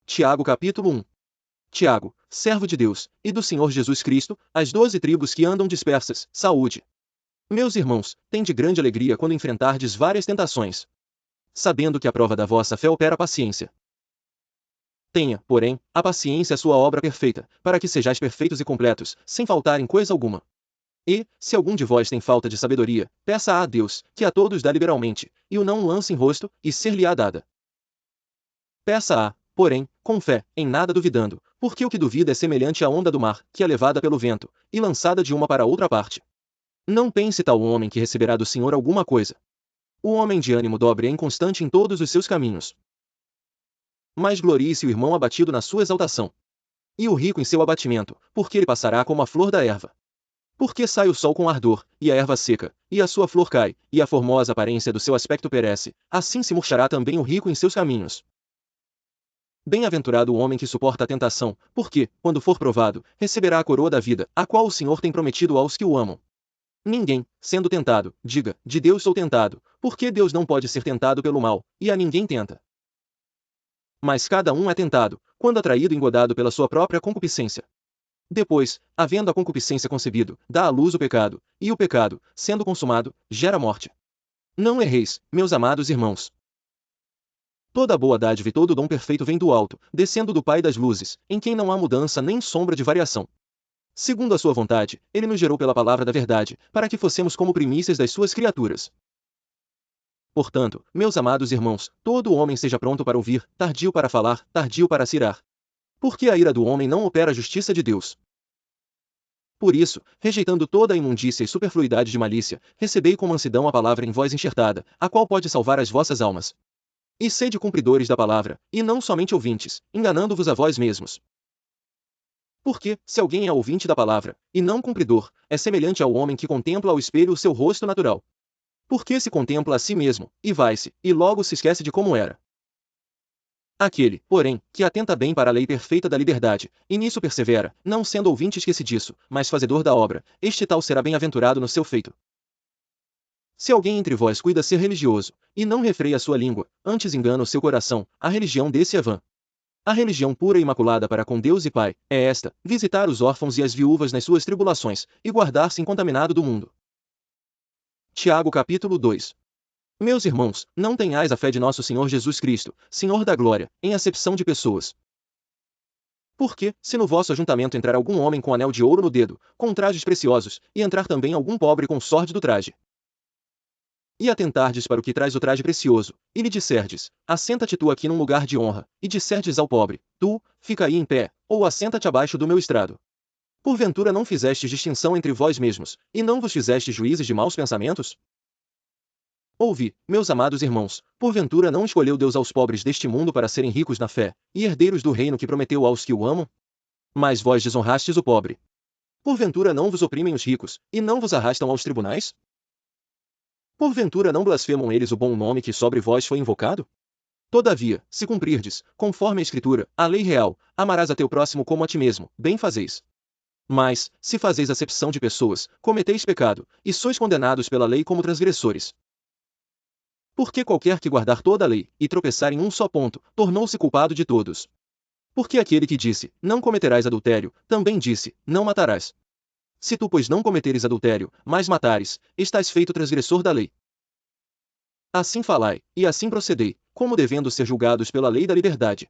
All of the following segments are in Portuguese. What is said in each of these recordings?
Tiago capítulo 1. Tiago, servo de Deus, e do Senhor Jesus Cristo, às 12 tribos que andam dispersas, saúde. Meus irmãos, tende grande alegria quando enfrentardes várias tentações, sabendo que a prova da vossa fé opera paciência. Tenha, porém, a paciência a sua obra perfeita, para que sejais perfeitos e completos, sem faltar em coisa alguma. E, se algum de vós tem falta de sabedoria, peça a Deus, que a todos dá liberalmente, e o não lance em rosto, e ser-lhe-á dada. Peça-a, porém, com fé, em nada duvidando, porque o que duvida é semelhante à onda do mar, que é levada pelo vento, e lançada de uma para outra parte. Não pense tal homem que receberá do Senhor alguma coisa. O homem de ânimo dobre é inconstante em todos os seus caminhos. Mas glorie-se o irmão abatido na sua exaltação, e o rico em seu abatimento, porque ele passará como a flor da erva. Porque sai o sol com ardor, e a erva seca, e a sua flor cai, e a formosa aparência do seu aspecto perece, assim se murchará também o rico em seus caminhos. Bem-aventurado o homem que suporta a tentação, porque, quando for provado, receberá a coroa da vida, a qual o Senhor tem prometido aos que o amam. Ninguém, sendo tentado, diga, de Deus sou tentado, porque Deus não pode ser tentado pelo mal, e a ninguém tenta. Mas cada um é tentado, quando atraído e engodado pela sua própria concupiscência. Depois, havendo a concupiscência concebido, dá à luz o pecado, e o pecado, sendo consumado, gera morte. Não erreis, meus amados irmãos. Toda boa dádiva e todo dom perfeito vem do alto, descendo do Pai das luzes, em quem não há mudança nem sombra de variação. Segundo a sua vontade, ele nos gerou pela palavra da verdade, para que fossemos como primícias das suas criaturas. Portanto, meus amados irmãos, todo homem seja pronto para ouvir, tardio para falar, tardio para se irar. Porque a ira do homem não opera a justiça de Deus. Por isso, rejeitando toda a imundícia e superfluidade de malícia, recebei com mansidão a palavra em vós enxertada, a qual pode salvar as vossas almas. E sede cumpridores da palavra, e não somente ouvintes, enganando-vos a vós mesmos. Porque, se alguém é ouvinte da palavra, e não cumpridor, é semelhante ao homem que contempla ao espelho o seu rosto natural. Porque se contempla a si mesmo, e vai-se, e logo se esquece de como era. Aquele, porém, que atenta bem para a lei perfeita da liberdade, e nisso persevera, não sendo ouvinte esquecidiço, mas fazedor da obra, este tal será bem-aventurado no seu feito. Se alguém entre vós cuida ser religioso, e não refreia a sua língua, antes engana o seu coração, a religião desse é vã. A religião pura e imaculada para com Deus e Pai, é esta, visitar os órfãos e as viúvas nas suas tribulações, e guardar-se incontaminado do mundo. Tiago capítulo 2. Meus irmãos, não tenhais a fé de nosso Senhor Jesus Cristo, Senhor da glória, em acepção de pessoas. Porque, se no vosso ajuntamento entrar algum homem com anel de ouro no dedo, com trajes preciosos, e entrar também algum pobre com sórdido traje, e atentardes para o que traz o traje precioso, e lhe disserdes, assenta-te tu aqui num lugar de honra, e disserdes ao pobre, tu, fica aí em pé, ou assenta-te abaixo do meu estrado. Porventura não fizestes distinção entre vós mesmos, e não vos fizestes juízes de maus pensamentos? Ouvi, meus amados irmãos, porventura não escolheu Deus aos pobres deste mundo para serem ricos na fé, e herdeiros do reino que prometeu aos que o amam? Mas vós desonrastes o pobre. Porventura não vos oprimem os ricos, e não vos arrastam aos tribunais? Porventura não blasfemam eles o bom nome que sobre vós foi invocado? Todavia, se cumprirdes, conforme a Escritura, a lei real, amarás a teu próximo como a ti mesmo, bem fazeis. Mas, se fazeis acepção de pessoas, cometeis pecado, e sois condenados pela lei como transgressores. Porque qualquer que guardar toda a lei, e tropeçar em um só ponto, tornou-se culpado de todos. Porque aquele que disse, não cometerás adultério, também disse, não matarás. Se tu, pois, não cometeres adultério, mas matares, estás feito transgressor da lei. Assim falai, e assim procedei, como devendo ser julgados pela lei da liberdade.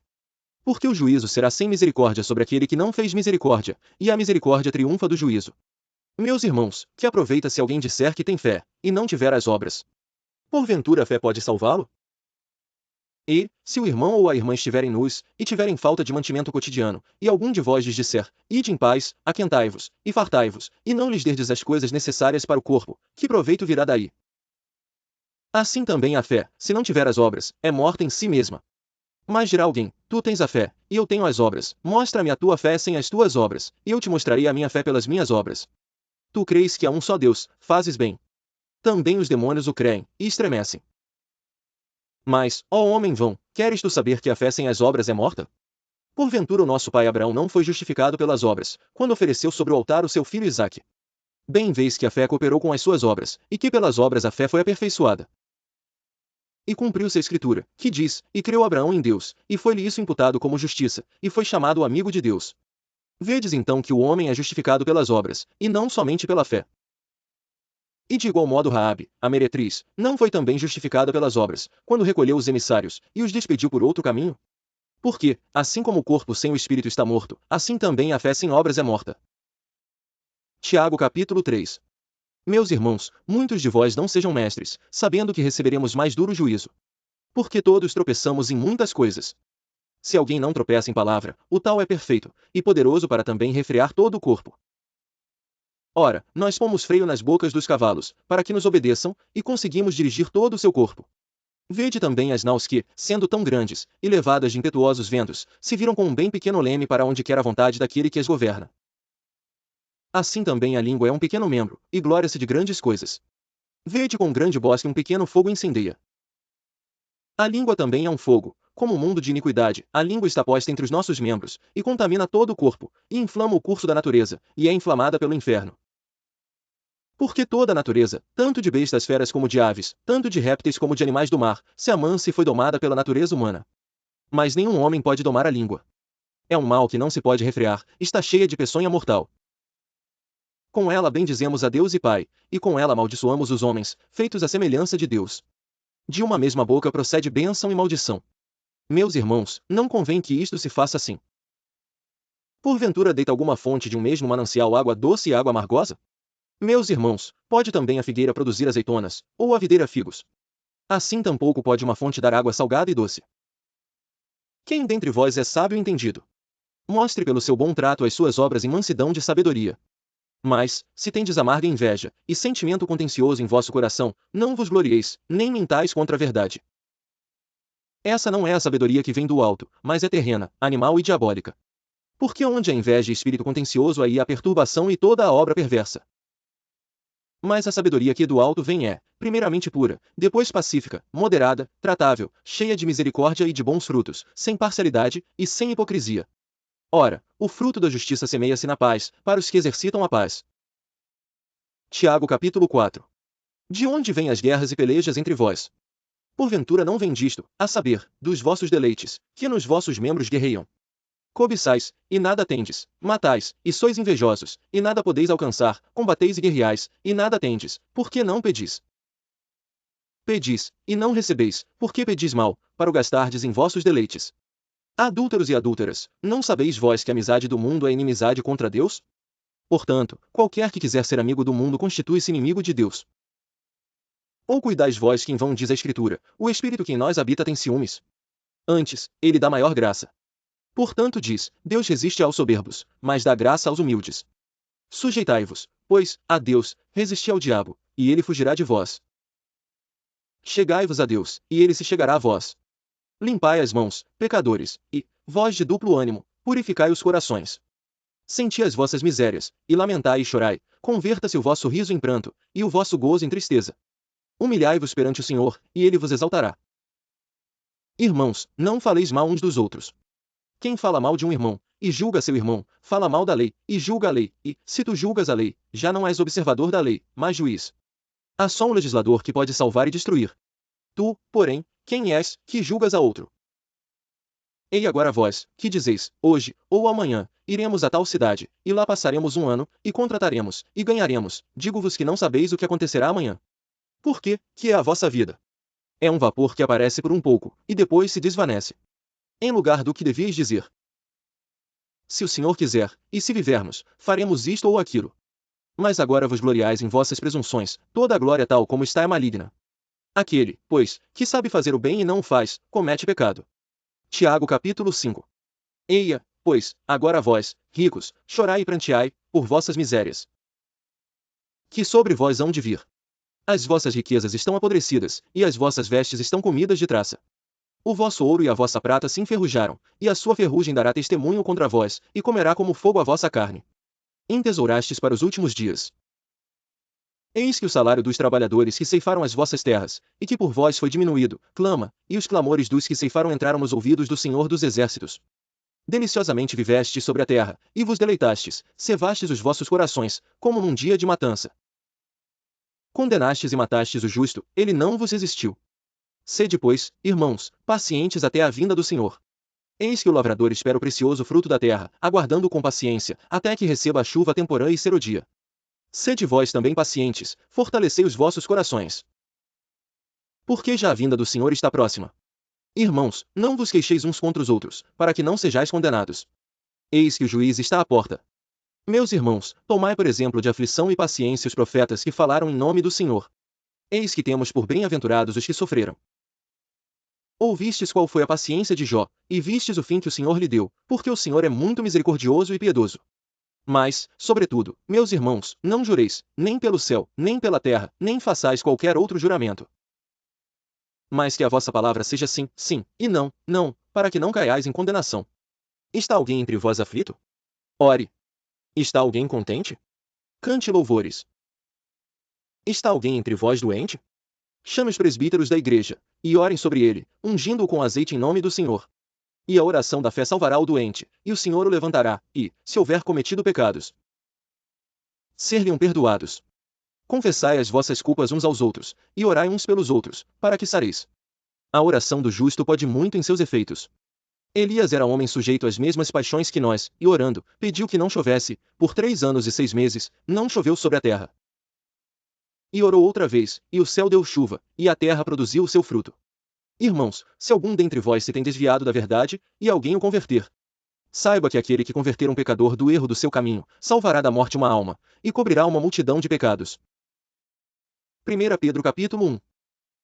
Porque o juízo será sem misericórdia sobre aquele que não fez misericórdia, e a misericórdia triunfa do juízo. Meus irmãos, que aproveita se alguém disser que tem fé, e não tiver as obras? Porventura a fé pode salvá-lo? E, se o irmão ou a irmã estiverem nus, e tiverem falta de mantimento cotidiano, e algum de vós lhes disser, ide em paz, aquentai-vos, e fartai-vos, e não lhes derdes as coisas necessárias para o corpo, que proveito virá daí? Assim também a fé, se não tiver as obras, é morta em si mesma. Mas dirá alguém, tu tens a fé, e eu tenho as obras, mostra-me a tua fé sem as tuas obras, e eu te mostrarei a minha fé pelas minhas obras. Tu crês que há um só Deus, fazes bem. Também os demônios o creem, e estremecem. Mas, ó homem vão, queres tu saber que a fé sem as obras é morta? Porventura o nosso pai Abraão não foi justificado pelas obras, quando ofereceu sobre o altar o seu filho Isaque. Bem vês que a fé cooperou com as suas obras, e que pelas obras a fé foi aperfeiçoada. E cumpriu-se a Escritura, que diz, e creu Abraão em Deus, e foi-lhe isso imputado como justiça, e foi chamado amigo de Deus. Vedes então que o homem é justificado pelas obras, e não somente pela fé. E de igual modo Raabe, a meretriz, não foi também justificada pelas obras, quando recolheu os emissários, e os despediu por outro caminho? Porque, assim como o corpo sem o espírito está morto, assim também a fé sem obras é morta. Tiago capítulo 3. Meus irmãos, muitos de vós não sejam mestres, sabendo que receberemos mais duro juízo. Porque todos tropeçamos em muitas coisas. Se alguém não tropeça em palavra, o tal é perfeito, e poderoso para também refrear todo o corpo. Ora, nós pomos freio nas bocas dos cavalos, para que nos obedeçam, e conseguimos dirigir todo o seu corpo. Vede também as naus que, sendo tão grandes, e levadas de impetuosos ventos, se viram com um bem pequeno leme para onde quer a vontade daquele que as governa. Assim também a língua é um pequeno membro, e glória-se de grandes coisas. Vede com um grande bosque um pequeno fogo incendeia. A língua também é um fogo, como um mundo de iniquidade, a língua está posta entre os nossos membros, e contamina todo o corpo, e inflama o curso da natureza, e é inflamada pelo inferno. Porque toda a natureza, tanto de bestas feras como de aves, tanto de répteis como de animais do mar, se amansa e foi domada pela natureza humana. Mas nenhum homem pode domar a língua. É um mal que não se pode refrear, está cheia de peçonha mortal. Com ela bendizemos a Deus e Pai, e com ela amaldiçoamos os homens, feitos à semelhança de Deus. De uma mesma boca procede bênção e maldição. Meus irmãos, não convém que isto se faça assim. Porventura deita alguma fonte de um mesmo manancial água doce e água amargosa? Meus irmãos, pode também a figueira produzir azeitonas, ou a videira figos? Assim tampouco pode uma fonte dar água salgada e doce. Quem dentre vós é sábio e entendido? Mostre pelo seu bom trato as suas obras em mansidão de sabedoria. Mas, se tendes amarga inveja, e sentimento contencioso em vosso coração, não vos glorieis, nem mintais contra a verdade. Essa não é a sabedoria que vem do alto, mas é terrena, animal e diabólica. Porque onde há inveja e espírito contencioso aí há perturbação e toda a obra perversa. Mas a sabedoria que do alto vem é, primeiramente pura, depois pacífica, moderada, tratável, cheia de misericórdia e de bons frutos, sem parcialidade e sem hipocrisia. Ora, o fruto da justiça semeia-se na paz, para os que exercitam a paz. Tiago capítulo 4. De onde vêm as guerras e pelejas entre vós? Porventura não vem disto, a saber, dos vossos deleites, que nos vossos membros guerreiam. Cobiçais, e nada tendes, matais, e sois invejosos, e nada podeis alcançar, combateis e guerreais, e nada tendes, por que não pedis? Pedis, e não recebeis, porque pedis mal, para o gastardes em vossos deleites. Adúlteros e adúlteras, não sabeis vós que a amizade do mundo é inimizade contra Deus? Portanto, qualquer que quiser ser amigo do mundo constitui-se inimigo de Deus. Ou cuidais vós que em vão diz a Escritura, o Espírito que em nós habita tem ciúmes? Antes, ele dá maior graça. Portanto diz, Deus resiste aos soberbos, mas dá graça aos humildes. Sujeitai-vos, pois, a Deus, resisti ao diabo, e ele fugirá de vós. Chegai-vos a Deus, e ele se chegará a vós. Limpai as mãos, pecadores, e, vós de duplo ânimo, purificai os corações. Senti as vossas misérias, e lamentai e chorai, converta-se o vosso riso em pranto, e o vosso gozo em tristeza. Humilhai-vos perante o Senhor, e ele vos exaltará. Irmãos, não faleis mal uns dos outros. Quem fala mal de um irmão, e julga seu irmão, fala mal da lei, e julga a lei, e, se tu julgas a lei, já não és observador da lei, mas juiz. Há só um legislador que pode salvar e destruir. Tu, porém, quem és, que julgas a outro? Ei agora vós, que dizeis, hoje, ou amanhã, iremos a tal cidade, e lá passaremos um ano, e contrataremos, e ganharemos, digo-vos que não sabeis o que acontecerá amanhã. Por quê? Que é a vossa vida? É um vapor que aparece por um pouco, e depois se desvanece. Em lugar do que devíeis dizer. Se o Senhor quiser, e se vivermos, faremos isto ou aquilo. Mas agora vos gloriais em vossas presunções, toda a glória tal como está é maligna. Aquele, pois, que sabe fazer o bem e não o faz, comete pecado. Tiago capítulo 5. Eia, pois, agora vós, ricos, chorai e pranteai, por vossas misérias. Que sobre vós hão de vir. As vossas riquezas estão apodrecidas, e as vossas vestes estão comidas de traça. O vosso ouro e a vossa prata se enferrujaram, e a sua ferrugem dará testemunho contra vós, e comerá como fogo a vossa carne. Entesourastes para os últimos dias. Eis que o salário dos trabalhadores que ceifaram as vossas terras, e que por vós foi diminuído, clama, e os clamores dos que ceifaram entraram nos ouvidos do Senhor dos Exércitos. Deliciosamente vivestes sobre a terra, e vos deleitastes, cevastes os vossos corações, como num dia de matança. Condenastes e matastes o justo, ele não vos resistiu. Sede, pois, irmãos, pacientes até a vinda do Senhor. Eis que o lavrador espera o precioso fruto da terra, aguardando-o com paciência, até que receba a chuva temporã e serodia. Sede vós também pacientes, fortalecei os vossos corações. Porque já a vinda do Senhor está próxima. Irmãos, não vos queixeis uns contra os outros, para que não sejais condenados. Eis que o juiz está à porta. Meus irmãos, tomai por exemplo de aflição e paciência os profetas que falaram em nome do Senhor. Eis que temos por bem-aventurados os que sofreram. Ouvistes qual foi a paciência de Jó, e vistes o fim que o Senhor lhe deu, porque o Senhor é muito misericordioso e piedoso. Mas, sobretudo, meus irmãos, não jureis, nem pelo céu, nem pela terra, nem façais qualquer outro juramento. Mas que a vossa palavra seja sim, sim, e não, não, para que não caiais em condenação. Está alguém entre vós aflito? Ore. Está alguém contente? Cante louvores. Está alguém entre vós doente? Chame os presbíteros da igreja, e orem sobre ele, ungindo-o com azeite em nome do Senhor. E a oração da fé salvará o doente, e o Senhor o levantará, e, se houver cometido pecados, ser-lhe-ão perdoados. Confessai as vossas culpas uns aos outros, e orai uns pelos outros, para que sareis. A oração do justo pode muito em seus efeitos. Elias era homem sujeito às mesmas paixões que nós, e orando, pediu que não chovesse, por 3 anos e 6 meses, não choveu sobre a terra. E orou outra vez, e o céu deu chuva, e a terra produziu o seu fruto. Irmãos, se algum dentre vós se tem desviado da verdade, e alguém o converter, saiba que aquele que converter um pecador do erro do seu caminho, salvará da morte uma alma, e cobrirá uma multidão de pecados. 1 Pedro capítulo 1.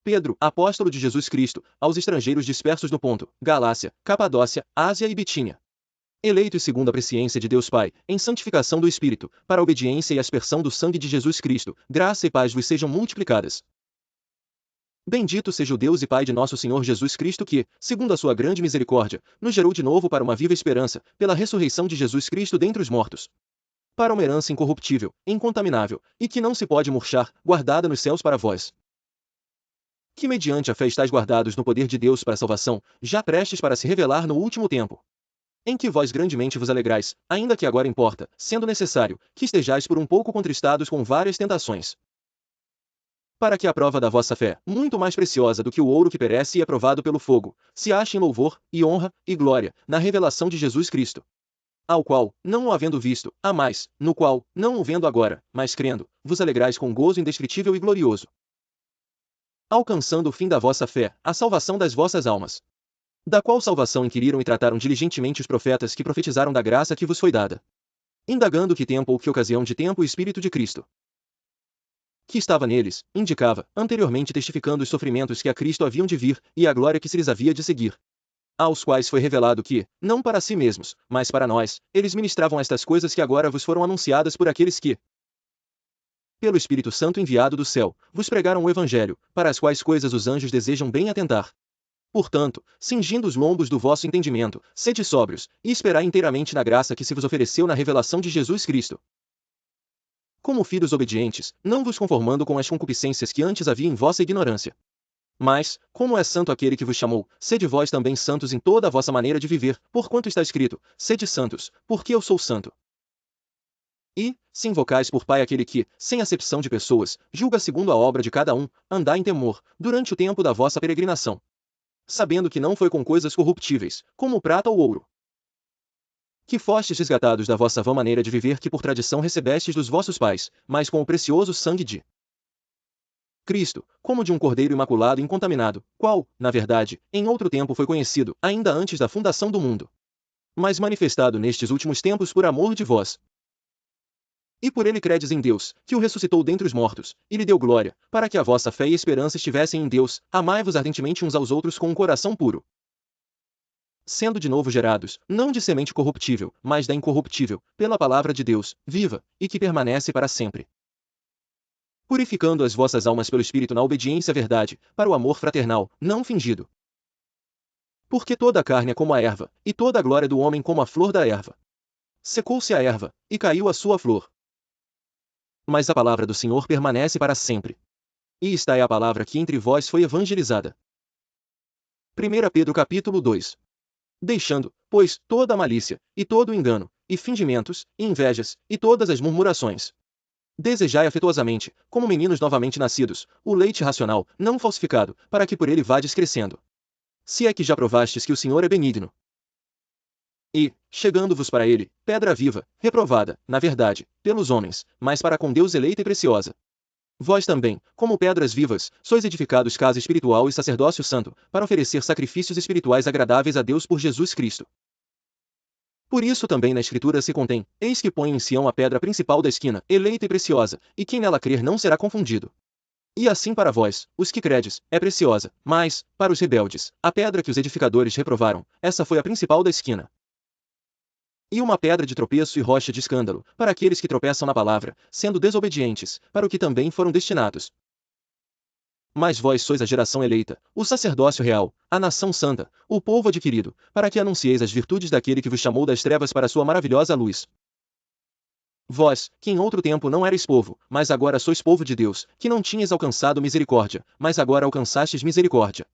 Pedro, apóstolo de Jesus Cristo, aos estrangeiros dispersos no Ponto, Galácia, Capadócia, Ásia e Bitínia. Eleitos segundo a presciência de Deus Pai, em santificação do Espírito, para a obediência e aspersão do sangue de Jesus Cristo, graça e paz vos sejam multiplicadas. Bendito seja o Deus e Pai de nosso Senhor Jesus Cristo que, segundo a sua grande misericórdia, nos gerou de novo para uma viva esperança, pela ressurreição de Jesus Cristo dentre os mortos. Para uma herança incorruptível, incontaminável, e que não se pode murchar, guardada nos céus para vós. Que mediante a fé estáis guardados no poder de Deus para a salvação, já prestes para se revelar no último tempo. Em que vós grandemente vos alegrais, ainda que agora importa, sendo necessário, que estejais por um pouco contristados com várias tentações. Para que a prova da vossa fé, muito mais preciosa do que o ouro que perece e é provado pelo fogo, se ache em louvor, e honra, e glória, na revelação de Jesus Cristo. Ao qual, não o havendo visto, há mais, no qual, não o vendo agora, mas crendo, vos alegrais com gozo indescritível e glorioso. Alcançando o fim da vossa fé, a salvação das vossas almas. Da qual salvação inquiriram e trataram diligentemente os profetas que profetizaram da graça que vos foi dada. Indagando que tempo ou que ocasião de tempo o Espírito de Cristo, que estava neles, indicava, anteriormente testificando os sofrimentos que a Cristo haviam de vir, e a glória que se lhes havia de seguir. Aos quais foi revelado que, não para si mesmos, mas para nós, eles ministravam estas coisas que agora vos foram anunciadas por aqueles que, pelo Espírito Santo enviado do céu, vos pregaram o Evangelho, para as quais coisas os anjos desejam bem atentar. Portanto, cingindo os lombos do vosso entendimento, sede sóbrios, e esperai inteiramente na graça que se vos ofereceu na revelação de Jesus Cristo. Como filhos obedientes, não vos conformando com as concupiscências que antes havia em vossa ignorância. Mas, como é santo aquele que vos chamou, sede vós também santos em toda a vossa maneira de viver, porquanto está escrito, sede santos, porque eu sou santo. E, se invocais por Pai aquele que, sem acepção de pessoas, julga segundo a obra de cada um, andai em temor, durante o tempo da vossa peregrinação, sabendo que não foi com coisas corruptíveis, como o prata ou ouro, que fostes resgatados da vossa vã maneira de viver que por tradição recebestes dos vossos pais, mas com o precioso sangue de Cristo, como de um cordeiro imaculado e incontaminado, qual, na verdade, em outro tempo foi conhecido, ainda antes da fundação do mundo, mas manifestado nestes últimos tempos por amor de vós. E por ele credes em Deus, que o ressuscitou dentre os mortos, e lhe deu glória, para que a vossa fé e esperança estivessem em Deus, amai-vos ardentemente uns aos outros com um coração puro. Sendo de novo gerados, não de semente corruptível, mas da incorruptível, pela palavra de Deus, viva, e que permanece para sempre. Purificando as vossas almas pelo Espírito na obediência à verdade, para o amor fraternal, não fingido. Porque toda a carne é como a erva, e toda a glória do homem como a flor da erva. Secou-se a erva, e caiu a sua flor. Mas a palavra do Senhor permanece para sempre. E esta é a palavra que entre vós foi evangelizada. 1 Pedro capítulo 2. Deixando, pois, toda a malícia, e todo o engano, e fingimentos, e invejas, e todas as murmurações. Desejai afetuosamente, como meninos novamente nascidos, o leite racional, não falsificado, para que por ele vades crescendo. Se é que já provastes que o Senhor é benigno. E, chegando-vos para ele, pedra viva, reprovada, na verdade, pelos homens, mas para com Deus eleita e preciosa. Vós também, como pedras vivas, sois edificados casa espiritual e sacerdócio santo, para oferecer sacrifícios espirituais agradáveis a Deus por Jesus Cristo. Por isso também na Escritura se contém: eis que põe em Sião a pedra principal da esquina, eleita e preciosa, e quem nela crer não será confundido. E assim para vós, os que credes, é preciosa, mas, para os rebeldes, a pedra que os edificadores reprovaram, essa foi a principal da esquina. E uma pedra de tropeço e rocha de escândalo, para aqueles que tropeçam na palavra, sendo desobedientes, para o que também foram destinados. Mas vós sois a geração eleita, o sacerdócio real, a nação santa, o povo adquirido, para que anuncieis as virtudes daquele que vos chamou das trevas para a sua maravilhosa luz. Vós, que em outro tempo não erais povo, mas agora sois povo de Deus, que não tinhas alcançado misericórdia, mas agora alcançastes misericórdia.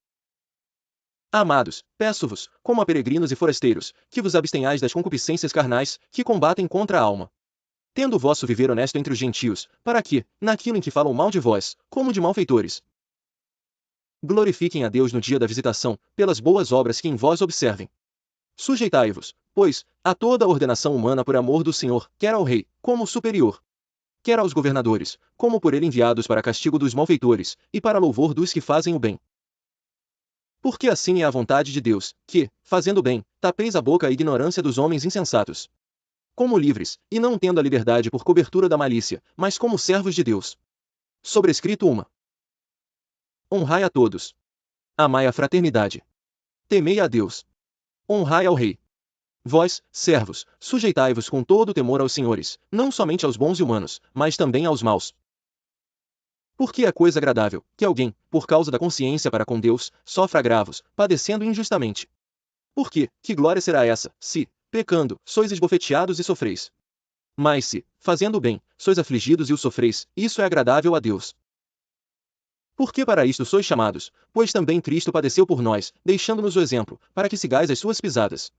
Amados, peço-vos, como a peregrinos e forasteiros, que vos abstenhais das concupiscências carnais, que combatem contra a alma. Tendo o vosso viver honesto entre os gentios, para que, naquilo em que falam mal de vós, como de malfeitores, glorifiquem a Deus no dia da visitação, pelas boas obras que em vós observem. Sujeitai-vos, pois, a toda a ordenação humana por amor do Senhor, quer ao rei, como superior, quer aos governadores, como por ele enviados para castigo dos malfeitores, e para louvor dos que fazem o bem. Porque assim é a vontade de Deus, que, fazendo o bem, tapeis a boca à ignorância dos homens insensatos. Como livres, e não tendo a liberdade por cobertura da malícia, mas como servos de Deus. Sobrescrito uma. Honrai a todos. Amai a fraternidade. Temei a Deus. Honrai ao rei. Vós, servos, sujeitai-vos com todo o temor aos senhores, não somente aos bons e humanos, mas também aos maus. Porque é coisa agradável, que alguém, por causa da consciência para com Deus, sofra agravos, padecendo injustamente. Porque, que glória será essa, se, pecando, sois esbofeteados e sofreis? Mas se, fazendo o bem, sois afligidos e o sofreis, isso é agradável a Deus. Porque para isto sois chamados, pois também Cristo padeceu por nós, deixando-nos o exemplo, para que sigais as suas pisadas.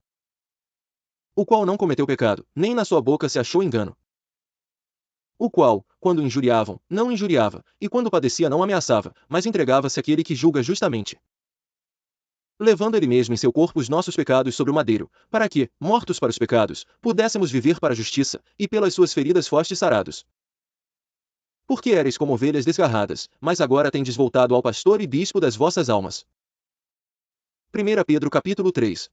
O qual não cometeu pecado, nem na sua boca se achou engano. O qual, quando injuriavam, não injuriava, e quando padecia não ameaçava, mas entregava-se àquele que julga justamente. Levando ele mesmo em seu corpo os nossos pecados sobre o madeiro, para que, mortos para os pecados, pudéssemos viver para a justiça, e pelas suas feridas fostes sarados. Porque éreis como ovelhas desgarradas, mas agora tendes voltado ao pastor e bispo das vossas almas. 1 Pedro capítulo 3.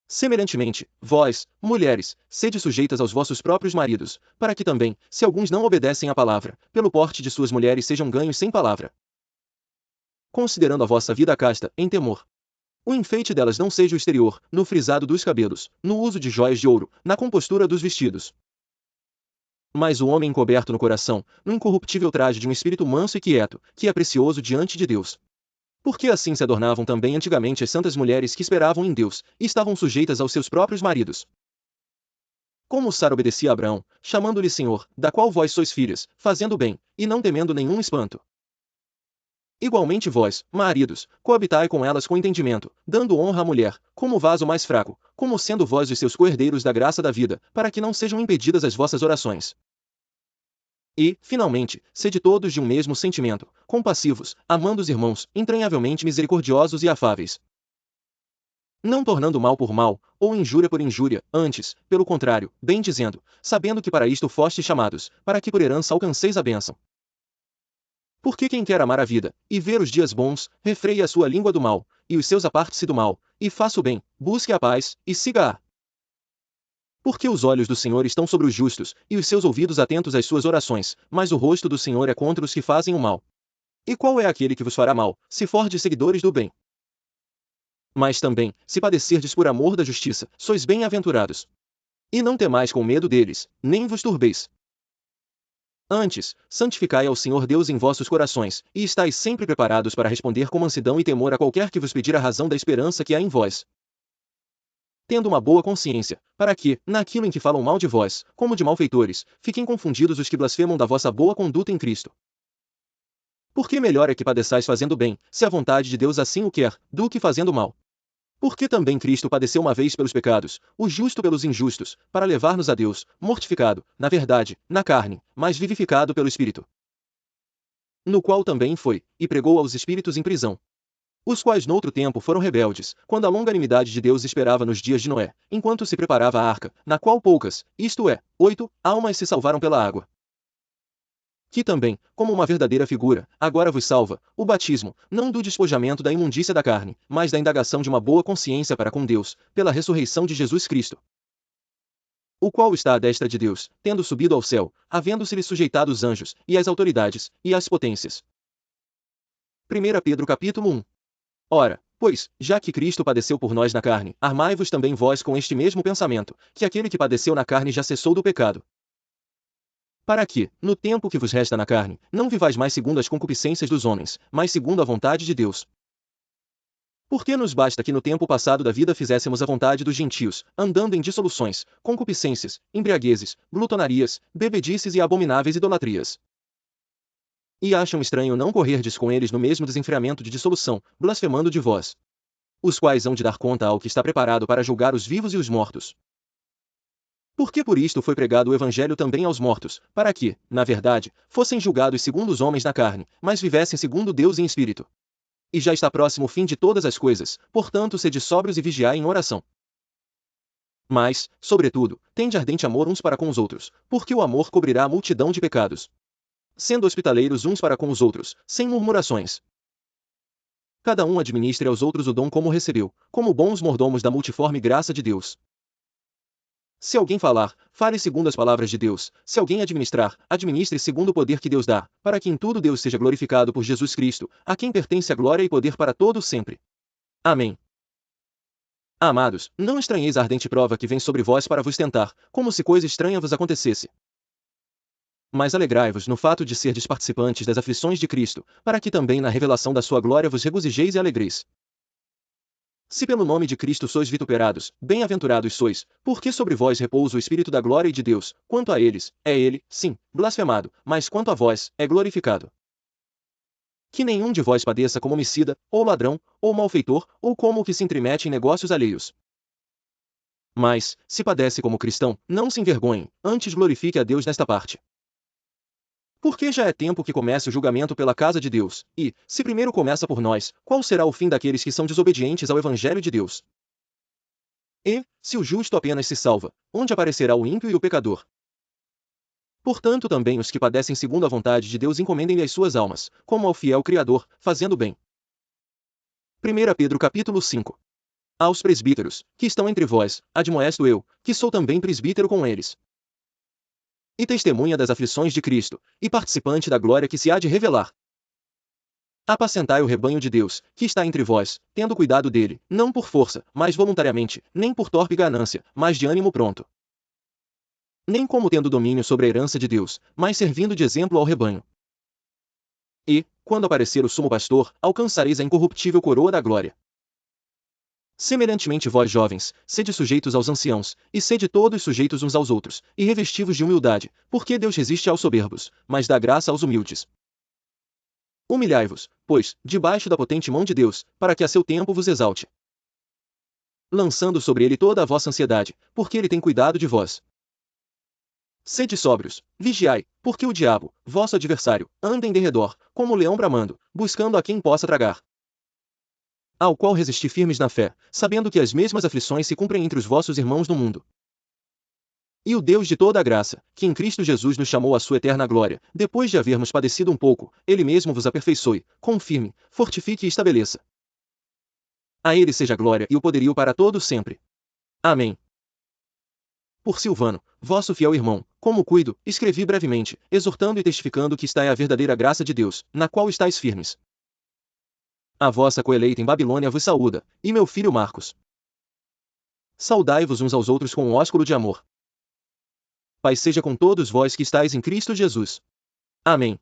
Semelhantemente, vós, mulheres, sede sujeitas aos vossos próprios maridos, para que também, se alguns não obedecem à palavra, pelo porte de suas mulheres sejam ganhos sem palavra. Considerando a vossa vida casta, em temor. O enfeite delas não seja o exterior, no frisado dos cabelos, no uso de jóias de ouro, na compostura dos vestidos. Mas o homem encoberto no coração, no incorruptível traje de um espírito manso e quieto, que é precioso diante de Deus. Porque assim se adornavam também antigamente as santas mulheres que esperavam em Deus, e estavam sujeitas aos seus próprios maridos. Como Sara obedecia a Abraão, chamando-lhe Senhor, da qual vós sois filhas, fazendo bem, e não temendo nenhum espanto. Igualmente vós, maridos, coabitai com elas com entendimento, dando honra à mulher, como vaso mais fraco, como sendo vós os seus co-herdeiros da graça da vida, para que não sejam impedidas as vossas orações. E, finalmente, sede todos de um mesmo sentimento, compassivos, amando os irmãos, entranhavelmente misericordiosos e afáveis. Não tornando mal por mal, ou injúria por injúria, antes, pelo contrário, bem dizendo, sabendo que para isto fostes chamados, para que por herança alcanceis a bênção. Porque quem quer amar a vida, e ver os dias bons, refreie a sua língua do mal, e os seus aparte-se do mal, e faça o bem, busque a paz, e siga-a. Porque os olhos do Senhor estão sobre os justos, e os seus ouvidos atentos às suas orações, mas o rosto do Senhor é contra os que fazem o mal. E qual é aquele que vos fará mal, se fordes seguidores do bem? Mas também, se padecerdes por amor da justiça, sois bem-aventurados. E não temais com medo deles, nem vos turbeis. Antes, santificai ao Senhor Deus em vossos corações, e estais sempre preparados para responder com mansidão e temor a qualquer que vos pedir a razão da esperança que há em vós. Tendo uma boa consciência, para que, naquilo em que falam mal de vós, como de malfeitores, fiquem confundidos os que blasfemam da vossa boa conduta em Cristo. Porque melhor é que padeçais fazendo bem, se a vontade de Deus assim o quer, do que fazendo mal. Porque também Cristo padeceu uma vez pelos pecados, o justo pelos injustos, para levar-nos a Deus, mortificado, na verdade, na carne, mas vivificado pelo Espírito. No qual também foi, e pregou aos espíritos em prisão, os quais noutro tempo foram rebeldes, quando a longanimidade de Deus esperava nos dias de Noé, enquanto se preparava a arca, na qual poucas, isto é, 8, almas se salvaram pela água. Que também, como uma verdadeira figura, agora vos salva, o batismo, não do despojamento da imundícia da carne, mas da indagação de uma boa consciência para com Deus, pela ressurreição de Jesus Cristo, o qual está à destra de Deus, tendo subido ao céu, havendo-se-lhe sujeitado os anjos, e as autoridades, e as potências. 1 Pedro capítulo 1. Ora, pois, já que Cristo padeceu por nós na carne, armai-vos também vós com este mesmo pensamento, que aquele que padeceu na carne já cessou do pecado, para que, no tempo que vos resta na carne, não vivais mais segundo as concupiscências dos homens, mas segundo a vontade de Deus. Porque nos basta que no tempo passado da vida fizéssemos a vontade dos gentios, andando em dissoluções, concupiscências, embriaguezes, glutonarias, bebedices e abomináveis idolatrias. E acham estranho não correrdes com eles no mesmo desenfreamento de dissolução, blasfemando de vós, os quais hão de dar conta ao que está preparado para julgar os vivos e os mortos. Porque por isto foi pregado o Evangelho também aos mortos, para que, na verdade, fossem julgados segundo os homens na carne, mas vivessem segundo Deus em espírito. E já está próximo o fim de todas as coisas, portanto sede sóbrios e vigiai em oração. Mas, sobretudo, tende ardente amor uns para com os outros, porque o amor cobrirá a multidão de pecados. Sendo hospitaleiros uns para com os outros, sem murmurações. Cada um administre aos outros o dom como recebeu, como bons mordomos da multiforme graça de Deus. Se alguém falar, fale segundo as palavras de Deus. Se alguém administrar, administre segundo o poder que Deus dá, para que em tudo Deus seja glorificado por Jesus Cristo, a quem pertence a glória e poder para todo sempre. Amém. Amados, não estranheis a ardente prova que vem sobre vós para vos tentar, como se coisa estranha vos acontecesse. Mas alegrai-vos no fato de serdes participantes das aflições de Cristo, para que também na revelação da sua glória vos regozijeis e alegreis. Se pelo nome de Cristo sois vituperados, bem-aventurados sois, porque sobre vós repousa o Espírito da glória e de Deus. Quanto a eles, é ele, sim, blasfemado, mas quanto a vós, é glorificado. Que nenhum de vós padeça como homicida, ou ladrão, ou malfeitor, ou como o que se intromete em negócios alheios. Mas, se padece como cristão, não se envergonhe, antes glorifique a Deus nesta parte. Porque já é tempo que comece o julgamento pela casa de Deus, e, se primeiro começa por nós, qual será o fim daqueles que são desobedientes ao Evangelho de Deus? E, se o justo apenas se salva, onde aparecerá o ímpio e o pecador? Portanto também os que padecem segundo a vontade de Deus encomendem-lhe as suas almas, como ao fiel Criador, fazendo bem. 1 Pedro capítulo 5. Aos presbíteros, que estão entre vós, admoesto eu, que sou também presbítero com eles, e testemunha das aflições de Cristo, e participante da glória que se há de revelar. Apacentai o rebanho de Deus, que está entre vós, tendo cuidado dele, não por força, mas voluntariamente, nem por torpe ganância, mas de ânimo pronto. Nem como tendo domínio sobre a herança de Deus, mas servindo de exemplo ao rebanho. E, quando aparecer o sumo pastor, alcançareis a incorruptível coroa da glória. Semelhantemente vós jovens, sede sujeitos aos anciãos, e sede todos sujeitos uns aos outros, e revestivos de humildade, porque Deus resiste aos soberbos, mas dá graça aos humildes. Humilhai-vos, pois, debaixo da potente mão de Deus, para que a seu tempo vos exalte, lançando sobre ele toda a vossa ansiedade, porque ele tem cuidado de vós. Sede sóbrios, vigiai, porque o diabo, vosso adversário, anda em derredor, como o leão bramando, buscando a quem possa tragar. Ao qual resisti firmes na fé, sabendo que as mesmas aflições se cumprem entre os vossos irmãos no mundo. E o Deus de toda a graça, que em Cristo Jesus nos chamou à sua eterna glória, depois de havermos padecido um pouco, ele mesmo vos aperfeiçoe, confirme, fortifique e estabeleça. A ele seja a glória e o poderio para todo sempre. Amém. Por Silvano, vosso fiel irmão, como cuido, escrevi brevemente, exortando e testificando que esta é a verdadeira graça de Deus, na qual estáis firmes. A vossa coeleita em Babilônia vos saúda, e meu filho Marcos. Saudai-vos uns aos outros com um ósculo de amor. Paz seja com todos vós que estáis em Cristo Jesus. Amém.